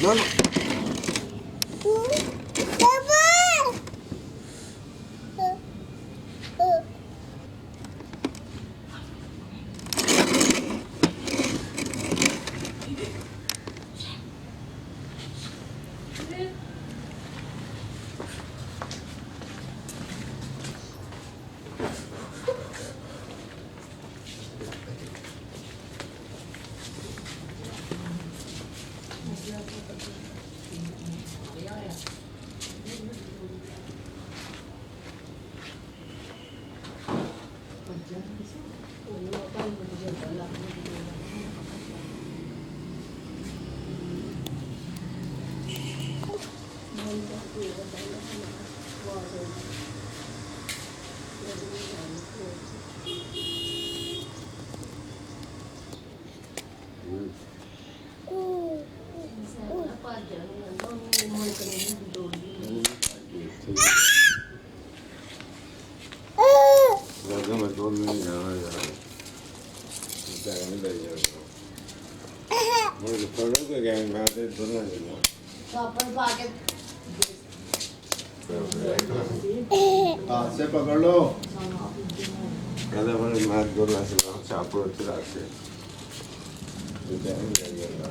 No, no. Raga मैं तो नहीं जाना यार जाने नहीं ले जाऊँगा मुझे पढ़ो के गैंग में आते दुनिया जाना तो अपन पाके हाथ से पकड़ लो कहते हैं मैं दुनिया से ना चापड़ चला के तो जाने ले जाऊँगा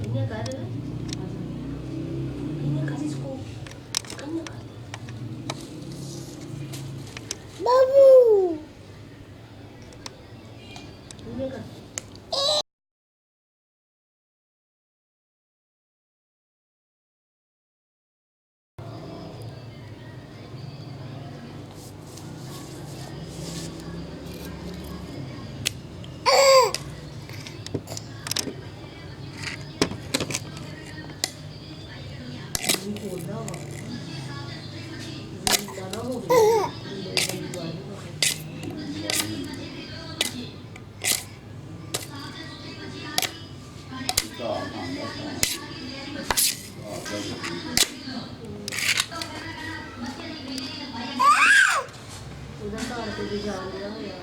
ini kada ini kasih suku ini babu ini kan udah tak ada di jalan dia ya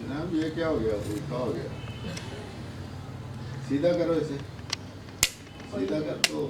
जनाब ये क्या हो गया उल्टा हो गया सीधा करो इसे सीधा कर तो